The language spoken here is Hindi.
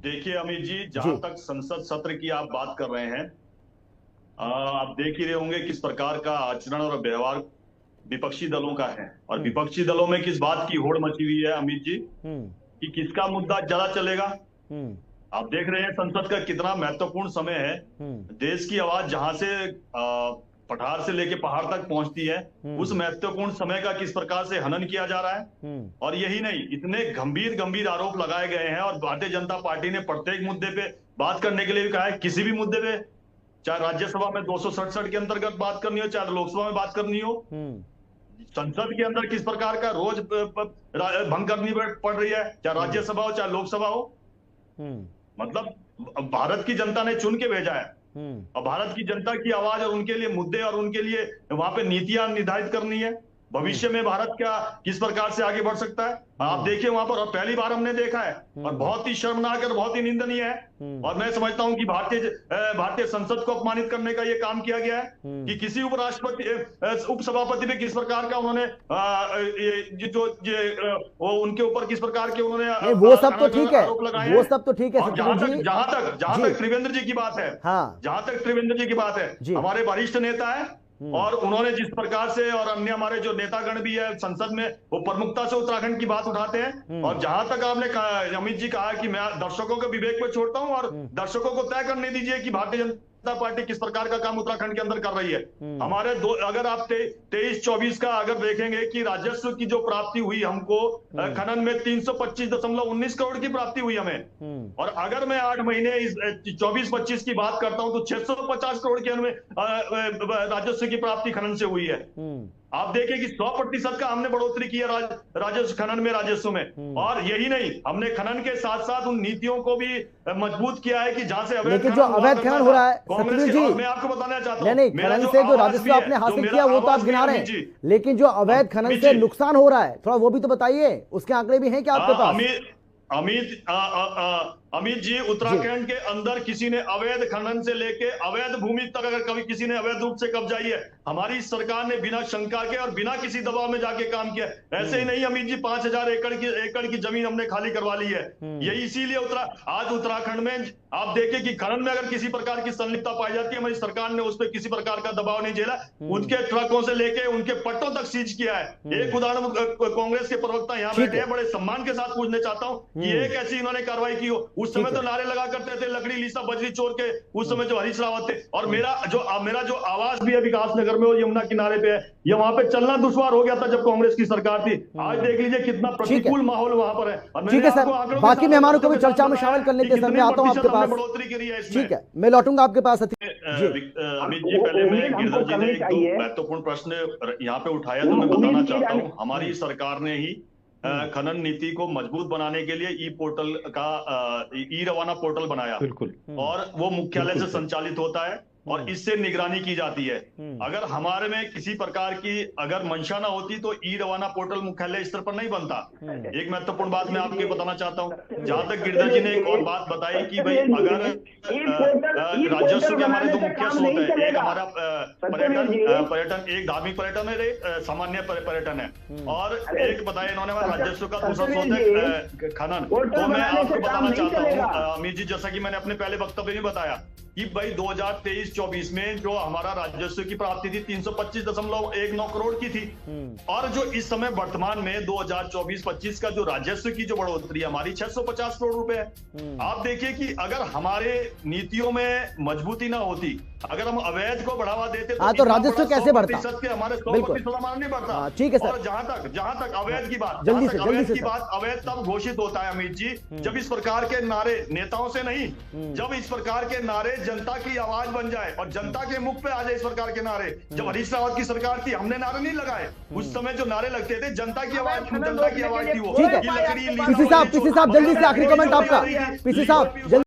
देखिए अमित जी, जी। जहां तक संसद सत्र की आप बात कर रहे हैं, आप देख ही रहे होंगे किस प्रकार का आचरण और व्यवहार विपक्षी दलों का है। और विपक्षी दलों में किस बात की होड़ मची हुई है अमित जी, हम्म कि किसका मुद्दा ज्यादा चलेगा। हम्म आप देख रहे हैं संसद का कितना महत्वपूर्ण समय है। हम्म देश की आवाज जहां से पठार से लेके पहाड़ तक पहुंचती है, उस हम्म महत्वपूर्ण समय का किस प्रकार से हनन किया जा रहा है। हम्म और यही नहीं, इतने गंभीर गंभीर आरोप लगाए गए हैं और भारतीय जनता पार्टी ने प्रत्येक मुद्दे पे बात करने के लिए भी कहा है। किसी भी मुद्दे पे, चाहे राज्यसभा में 267 के अंतर्गत बात करनी हो, चाहे लोकसभा में बात करनी हो, हम्म संसद के अंदर किस प्रकार का रोज भंग करनी पड़ रही है, चाहे राज्यसभा हो चाहे लोकसभा हो। हम्म मतलब भारत की जनता ने चुन के भेजा है हम्म और भारत की जनता की आवाज और उनके लिए मुद्दे और उनके लिए वहां पे नीतियां निर्धारित करनी है। भविष्य में भारत क्या किस प्रकार से आगे बढ़ सकता है, आप देखिए वहां पर। और पहली बार हमने देखा है और बहुत ही शर्मनाक और बहुत ही निंदनीय है। और मैं समझता हूं कि भारतीय संसद को अपमानित करने का यह काम किया गया है कि किसी उपराष्ट्रपति उपसभापति पे किस प्रकार का उन्होंने वो उनके ऊपर किस प्रकार के उन्होंने नहीं, वो सब तो ठीक है, आरोप लगाए वो हैं। सब तो ठीक है और सतगुरु जी। जहां जी। तक त्रिवेंद्र जी की बात है, हाँ। जहां तक त्रिवेंद्र जी की बात है, जी। हमारे वरिष्ठ नेता है और उन्होंने जिस प्रकार से, और अन्य हमारे जो नेतागण भी है संसद में, वो प्रमुखता से उत्तराखंड की बात उठाते हैं। और जहां तक आपने अमित जी कहा कि मैं दर्शकों के विवेक पर छोड़ता हूं और दर्शकों को तय करने दीजिए कि भारतीय जनता पार्टी किस प्रकार का काम उत्तराखंड के अंदर कर रही है। हमारे अगर आप 23-24 का अगर देखेंगे कि राजस्व की जो प्राप्ति हुई हमको, खनन में 325.19 करोड़ की प्राप्ति हुई हमें। और अगर मैं 8 महीने इस 24-25 की बात करता हूं तो 650 करोड़ के राजस्व की प्राप्ति खनन से हुई है। आप देखिए कि 100% का हमने बढ़ोतरी की है राजस्व खनन में, राजस्व में। और यही नहीं, हमने खनन के साथ साथ उन नीतियों को भी मजबूत किया है कि जहां से लेकिन जो अवैध खनन हो रहा है सतगुरु जी, मैं आपको बताना चाहता हूं, नहीं खनन से जो राजस्व आपने हासिल किया वो तो आप गिना रहे हैं, लेकिन जो अवैध खनन से नुकसान हो रहा है थोड़ा वो भी तो बताइए, उसके आंकड़े भी हैं क्या आपके पास? अमित जी, उत्तराखंड के अंदर किसी ने अवैध खनन से लेके अवैध भूमि तक अगर कभी किसी ने अवैध रूप से कब्जा किया है, हमारी सरकार ने बिना शंका के और बिना किसी दबाव में जाके काम किया। ऐसे ही नहीं अमित जी, 5000 एकड़ की जमीन हमने खाली करवा ली है। यही इसीलिए आज उत्तराखंड में आप देखिए कि खनन में अगर किसी प्रकार की संलिप्तता पाई जाती है, हमारी सरकार ने उस पर किसी प्रकार का दबाव नहीं झेला। उनके ट्रकों से लेके उनके पट्टों तक सीज किया है। एक उदाहरण कांग्रेस के प्रवक्ता यहाँ बैठे हैं, बड़े सम्मान के साथ पूछने चाहता हूँ कि एक ऐसी इन्होंने कार्रवाई की हो। उस समय तो नारे लगा करते थे, लकड़ी लीसा बजरी चोर के, उस समय जो हरीश रावत थे। और मेरा जो आवाज भी है विकास नगर में और यमुना किनारे पे है, ये वहां पे चलना दुश्वार हो गया था जब कांग्रेस की सरकार थी। आज देख लीजिए कितना प्रतिकूल माहौल वहां पर है। ठीक है सर, बाकी मेहमानों को भी चर्चा में शामिल करने के समय आता हूं आपके पास। बढ़ोतरी करी है इसमें। ठीक है, मैं लौटूंगा आपके पास। अमित जी, पहले मैं गिरधर जी ने एक महत्वपूर्ण प्रश्न यहाँ पे उठाया तो मैं बताना चाहता हूँ। हमारी सरकार ने ही खनन नीति को मजबूत बनाने के लिए ई रवाना पोर्टल बनाया। बिल्कुल। और वो मुख्यालय से संचालित होता है और इससे निगरानी की जाती है। अगर हमारे में किसी प्रकार की अगर मंशा ना होती तो ई रवाना पोर्टल मुख्यालय स्तर पर नहीं बनता। एक महत्वपूर्ण बात मैं आपको बताना चाहता हूँ। जहां तक गिरधर जी ने एक और बात बताई कि भाई अगर राजस्व के हमारे दो मुख्य स्रोत है, एक हमारा पर्यटन, एक धार्मिक पर्यटन है, एक सामान्य पर्यटन है, और एक बताया इन्होंने राजस्व का दूसरा स्रोत है खनन। तो मैं आपको बताना चाहता हूँ अमित जी, जैसा कि मैंने अपने पहले वक्तव्य में बताया कि भाई 2023-24 में जो हमारा राजस्व की प्राप्ति थी 325.19 करोड़ की थी। और जो इस समय वर्तमान में 2024-25 का जो राजस्व की जो बढ़ोतरी हमारी 650 करोड़ रुपए है। आप देखिए कि अगर हमारे नीतियों में मजबूती ना होती, अगर हम अवैध को बढ़ावा देते तो राजस्व कैसे बढ़ता? हमारे 100% हमारा नहीं बढ़ता। ठीक है सर। और जहां तक अवैध की बात, अवैध तब घोषित होता है अमित जी, जब इस प्रकार के नारे नेताओं से नहीं, जब इस प्रकार के नारे जनता की आवाज बन जाए और जनता के मुख पे आ जाए इस प्रकार के नारे। जब हरीश रावत की सरकार थी हमने नारे नहीं लगाए, उस समय जो नारे लगते थे जनता की आवाज थी वो। ठीक है, पीसी साहब जल्दी से आखिरी कमेंट आपका। पीसी साहब जल्दी